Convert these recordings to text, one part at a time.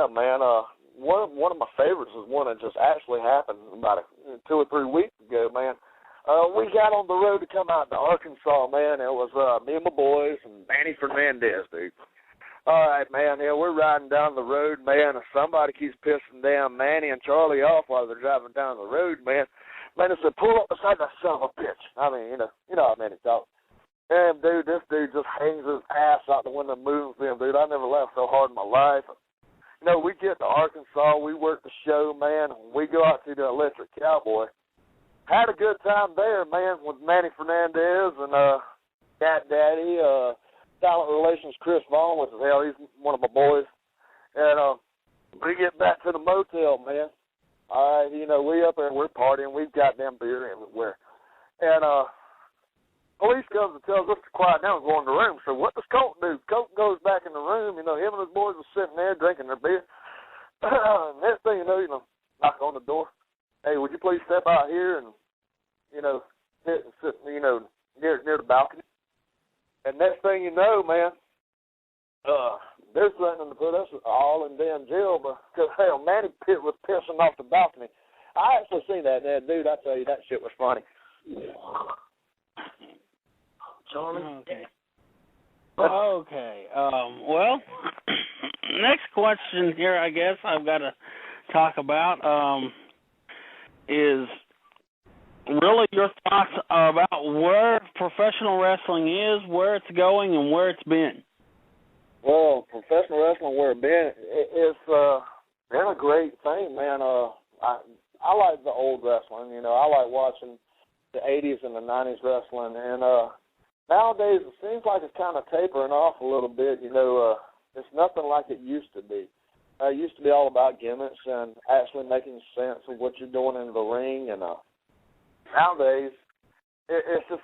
Yeah, man. One of my favorites is one that just actually happened about 2 or 3 weeks ago, man. We got on the road to come out to Arkansas, man. It was me and my boys and Manny Fernandez, dude. All right, man. Yeah, we're riding down the road, man, and somebody keeps pissing damn Manny and Charlie off while they're driving down the road, man. Man, I said, pull up beside that son of a bitch. I mean, you know how Manny talks. And, dude, this dude just hangs his ass out the window and moves him, dude. I never laughed so hard in my life. You know, we get to Arkansas, we work the show, man. We go out to the Electric Cowboy. Had a good time there, man, with Manny Fernandez and Cat Daddy, Talent Relations Chris Vaughn, which is hell, he's one of my boys. And we get back to the motel, man. All right, you know, we up there, we're partying, we've got damn beer everywhere. And police comes and tells us to quiet down and go in the room. So what does Colt do? Colt goes back in the room. You know, him and his boys are sitting there drinking their beer. Next thing you know, knock on the door. Hey, would you please step out here and, sit near the balcony? And next thing you know, man, they're threatening to put us all in damn jail because, hell, Manny Pitt was pissing off the balcony. I actually seen that, dude. I tell you, that shit was funny. Charlie? Okay. Okay. Well, next question here, I guess I've got to talk about is really your thoughts about where professional wrestling is, where it's going, and where it's been. Well, professional wrestling, where it's been, it's been a great thing, man. I like the old wrestling. I like watching the 80s and the 90s wrestling, and nowadays it seems like it's kind of tapering off a little bit. It's nothing like it used to be. It used to be all about gimmicks and actually making sense of what you're doing in the ring, and nowadays it's just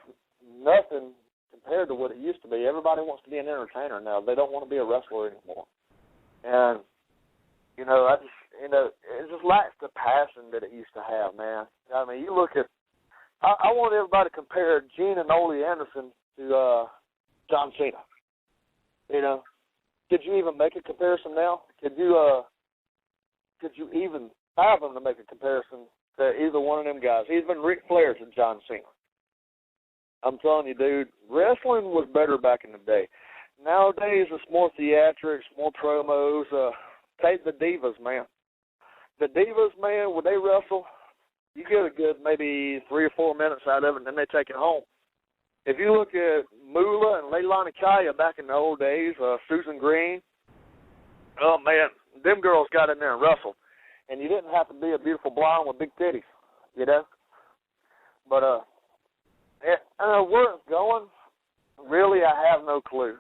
nothing compared to what it used to be. Everybody wants to be an entertainer now. They don't want to be a wrestler anymore. And, it just lacks the passion that it used to have, man. I mean, you look at, I want everybody to compare Gene and Ole Anderson to John Cena. Could you even make a comparison now? Could you even have them to make a comparison to either one of them guys? Even Ric Flair to John Cena. I'm telling you, dude, wrestling was better back in the day. Nowadays, it's more theatrics, more promos. Take the Divas, man. The Divas, man, when they wrestle, you get a good maybe 3 or 4 minutes out of it, and then they take it home. If you look at Moolah and Leilani Kaya back in the old days, Susan Green, oh, man, them girls got in there and wrestled. And you didn't have to be a beautiful blonde with big titties, But where it's going, really, I have no clue.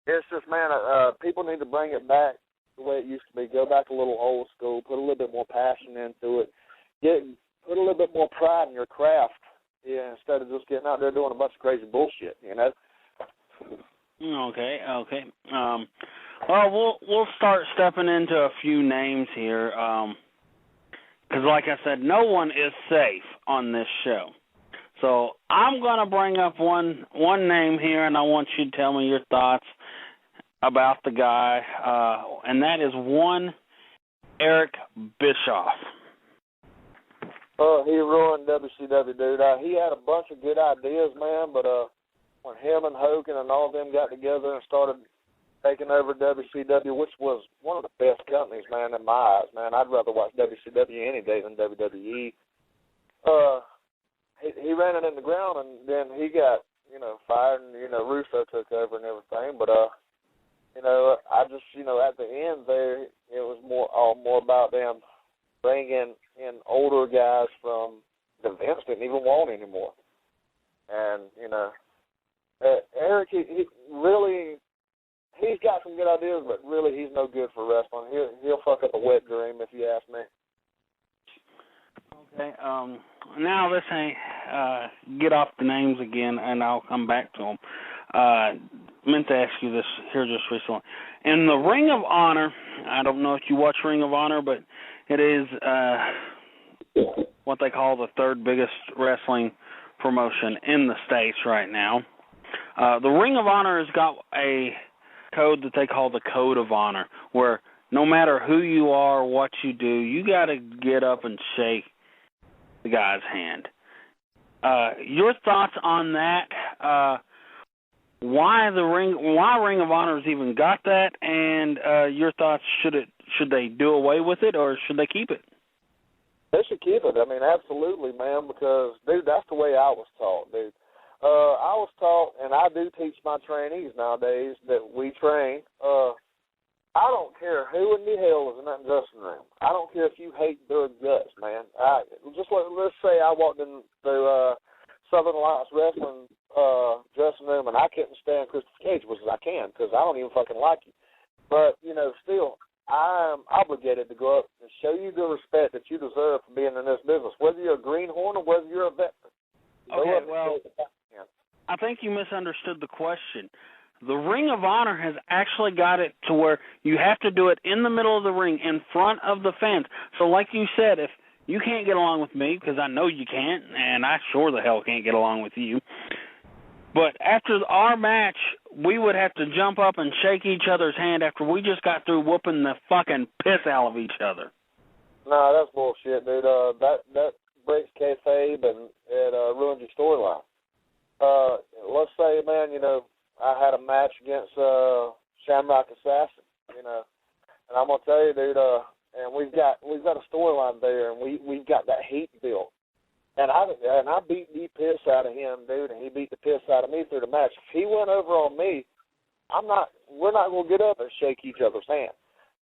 It's just, man, people need to bring it back the way it used to be. Go back a little old school, put a little bit more passion into it, put a little bit more pride in your craft, instead of just getting out there doing a bunch of crazy bullshit, Okay. Well, we'll start stepping into a few names here, because like I said, no one is safe on this show. So I'm going to bring up one name here, and I want you to tell me your thoughts about the guy, and that is one Eric Bischoff. He ruined WCW, dude. He had a bunch of good ideas, man, but when him and Hogan and all of them got together and started taking over WCW, which was one of the best companies, man, in my eyes, man. I'd rather watch WCW any day than WWE. He ran it in the ground, and then he got, fired, and, Russo took over and everything. But, I just, at the end there, it was more about them bringing in older guys from the Vince didn't even want anymore. And, Eric, he really, he's got some good ideas, but really he's no good for wrestling. He'll fuck up a wet dream, if you ask me. Okay, now let's get off the names again, and I'll come back to them. Meant to ask you this here just recently. In the Ring of Honor, I don't know if you watch Ring of Honor, but it is what they call the third biggest wrestling promotion in the States right now. The Ring of Honor has got a code that they call the Code of Honor, where no matter who you are, what you do, you got to get up and shake the guy's hand. Your thoughts on that? Why Ring of Honor's even got that, and your thoughts, should they do away with it, or should they keep it? They should keep it. I mean, absolutely, man, because, dude, that's the way I was taught, dude. I was taught, and I do teach my trainees nowadays that we train. I don't care who in the hell is in that dressing room. I don't care if you hate their guts, man. Let's say I walked in the Southern Alliance Wrestling dressing room, and I couldn't stand Christopher Cage, which I can, because I don't even fucking like you. But, still, I'm obligated to go up and show you the respect that you deserve for being in this business, whether you're a greenhorn or whether you're a veteran. Okay, well, I think you misunderstood the question. The Ring of Honor has actually got it to where you have to do it in the middle of the ring, in front of the fans. So like you said, if you can't get along with me, because I know you can't, and I sure the hell can't get along with you, but after our match, we would have to jump up and shake each other's hand after we just got through whooping the fucking piss out of each other. No, that's bullshit, dude. That breaks kayfabe and it ruins your storyline. Let's say, man, I had a match against Shamrock Assassin, and I'm gonna tell you, dude, and we've got a storyline there, and we've got that heat built, and I beat the piss out of him, dude, and he beat the piss out of me through the match. If he went over on me, we're not gonna get up and shake each other's hand.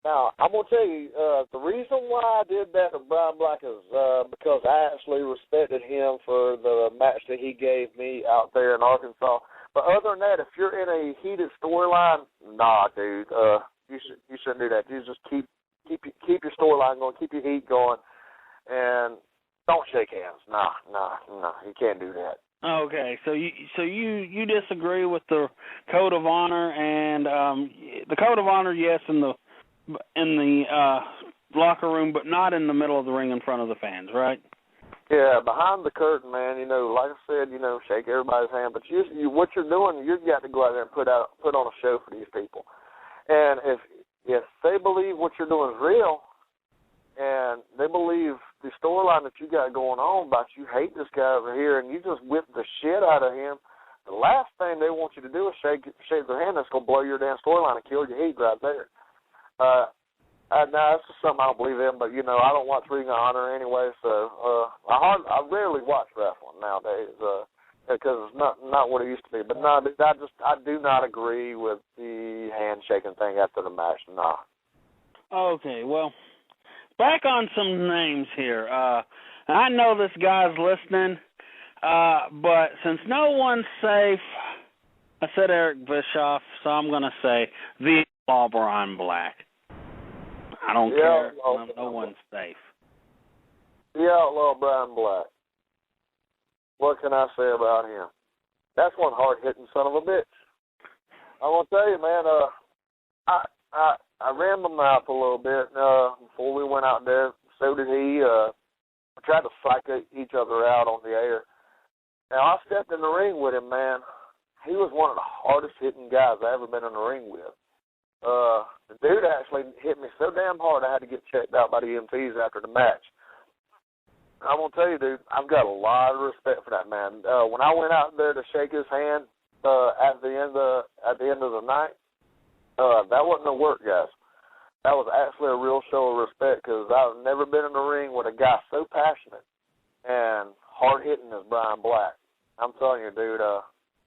Now, I'm going to tell you, the reason why I did that to Brian Black is because I actually respected him for the match that he gave me out there in Arkansas. But other than that, if you're in a heated storyline, nah, dude, you shouldn't do that. You just keep your storyline going, keep your heat going, and don't shake hands. Nah, you can't do that. Okay, so you disagree with the Code of Honor, and the Code of Honor, yes, in the locker room, but not in the middle of the ring in front of the fans, right? Yeah, behind the curtain, man. Like I said, shake everybody's hand. But what you're doing, you've got to go out there and put on a show for these people. And if they believe what you're doing is real, and they believe the storyline that you got going on about you hate this guy over here, and you just whip the shit out of him, the last thing they want you to do is shake their hand. That's gonna blow your damn storyline and kill your heat right there. Now that's just something I don't believe in, but I don't watch Ring of Honor anyway, so I rarely watch wrestling nowadays because it's not what it used to be. But no, I do not agree with the handshaking thing after the match. Nah. Okay, well, back on some names here. I know this guy's listening, but since no one's safe, I said Eric Bischoff, so I'm going to say the Outlaw Brian Black. I don't care. No one's safe. The Outlaw Brian Black. What can I say about him? That's one hard-hitting son of a bitch. I want to tell you, man, I ran my mouth a little bit before we went out there. So did he. We tried to psych each other out on the air. Now, I stepped in the ring with him, man. He was one of the hardest-hitting guys I've ever been in the ring with. The dude actually hit me so damn hard I had to get checked out by the EMTs after the match. I'm going to tell you, dude, I've got a lot of respect for that man. When I went out there to shake his hand at the end of the night, that wasn't no work, guys. That was actually a real show of respect because I've never been in the ring with a guy so passionate and hard-hitting as Brian Black. I'm telling you, dude,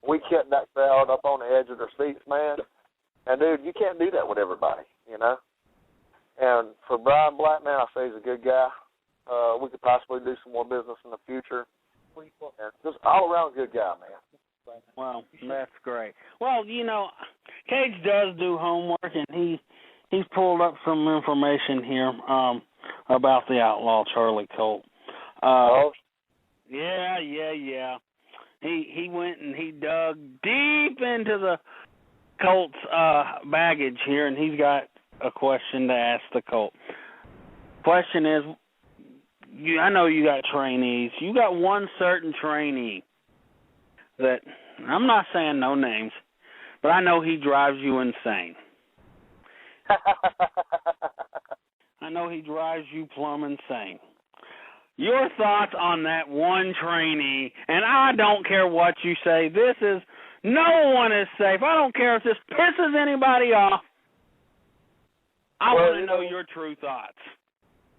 we kept that crowd up on the edge of their seats, man. And, dude, you can't do that with everybody, And for Brian Black, man, I say he's a good guy. We could possibly do some more business in the future. And just all-around good guy, man. Well, that's great. Well, Cage does do homework, and he's pulled up some information here about the Outlaw Charlie Colt. Yeah. He went and he dug deep into the Colt's baggage here, and he's got a question to ask the Colt. Question is, I know you got trainees. You got one certain trainee that, I'm not saying no names, but I know he drives you insane. I know he drives you plumb insane. Your thoughts on that one trainee, and I don't care what you say. No one is safe. I don't care if this pisses anybody off. I want to know your true thoughts.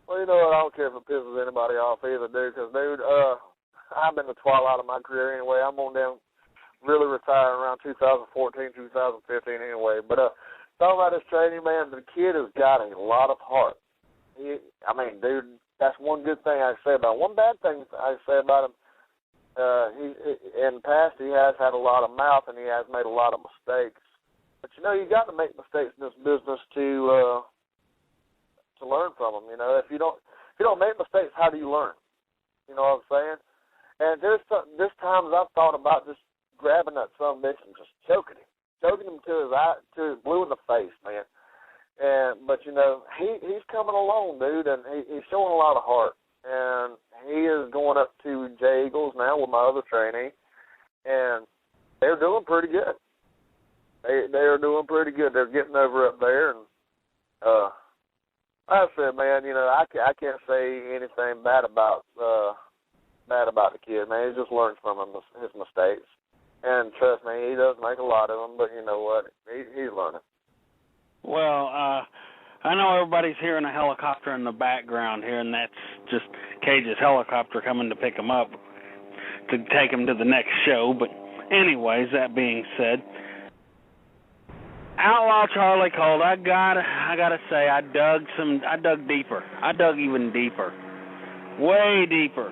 Well, you know what? I don't care if it pisses anybody off either, dude, because, dude, I'm in the twilight of my career anyway. I'm on down really retiring around 2014, 2015 anyway. But talking about this training, man, the kid has got a lot of heart. Dude, that's one good thing I say about him. One bad thing I say about him, in the past he has had a lot of mouth and he has made a lot of mistakes. But, you know, you got to make mistakes in this business to learn from them. You know, if you don't make mistakes, how do you learn? You know what I'm saying? And there's times I've thought about just grabbing that son of a bitch and just choking him to his blue in the face, man. But you know, he's coming along, dude, and he's showing a lot of heart. And he is going up to J Eagles now with my other trainee, and they're doing pretty good. They are doing pretty good. They're getting over up there, and like I said, man, you know, I can't say anything bad about the kid, man. He just learns from his mistakes. And trust me, he does make a lot of them, but you know what? He's learning. Well, I know everybody's hearing a helicopter in the background here, and that's just Cage's helicopter coming to pick him up to take him to the next show. But anyways, that being said, Outlaw Charlie Colt, I gotta say, I dug deeper. I dug even deeper. Way deeper.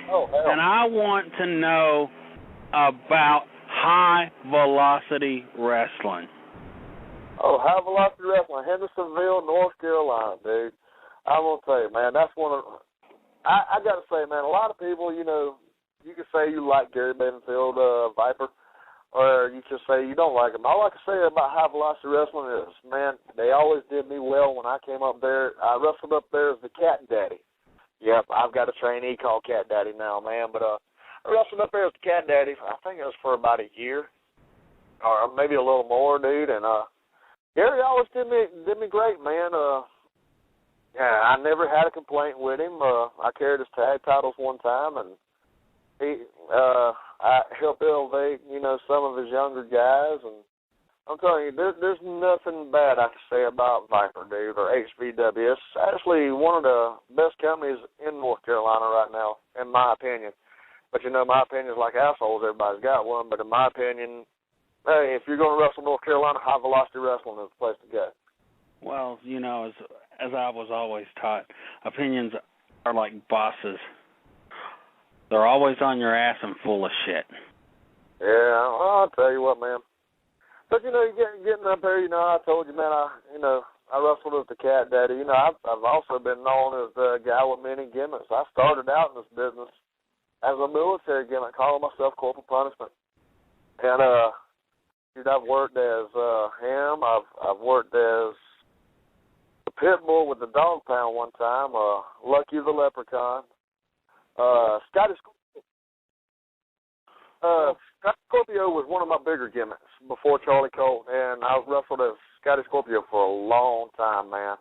Oh, hell. And I want to know about high-velocity wrestling. Oh, high-velocity wrestling, Hendersonville, North Carolina, dude. I'm going to tell you, man, that's one of – I got to say, man, a lot of people, you know, you can say you like Gary Benfield, Viper, or you can say you don't like him. All I can say about high-velocity wrestling is, man, they always did me well when I came up there. I wrestled up there as the Cat Daddy. Yep, I've got a trainee called Cat Daddy now, man, but I wrestled up there as the Cat Daddy. I think it was for about a year, or maybe a little more, dude. And Gary always did me great, man. Yeah, I never had a complaint with him. I carried his tag titles one time, and I helped elevate, you know, some of his younger guys. And I'm telling you, there's nothing bad I can say about Viper, dude, or HVW. It's actually one of the best companies in North Carolina right now, in my opinion. But, you know, my opinion is like assholes. Everybody's got one. But in my opinion, hey, if you're going to wrestle North Carolina, high-velocity wrestling is the place to go. Well, you know, as I was always taught, opinions are like bosses. They're always on your ass and full of shit. Yeah, I'll tell you what, man. But, you know, getting up there, you know, I told you, man, I wrestled as the Cat Daddy. You know, I've also been known as the guy with many gimmicks. I started out in this business as a military gimmick, calling myself Corporal Punishment. And, dude, I've worked as him. I've worked as the pit bull with the dog pound one time, Lucky the Leprechaun, Scotty Scorpio was one of my bigger gimmicks before Charlie Colt, and I was wrestled as Scotty Scorpio for a long time, man.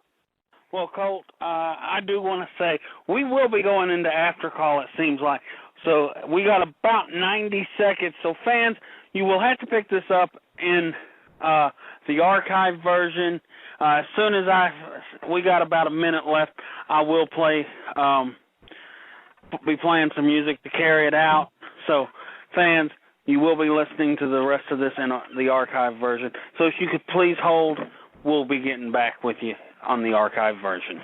Well, Colt, I do want to say we will be going into after call, it seems like. So we got about 90 seconds. So fans, you will have to pick this up in the archive version. As soon as we got about a minute left, I will be playing some music to carry it out. So fans, you will be listening to the rest of this in the archive version. So if you could please hold, we'll be getting back with you on the archive version.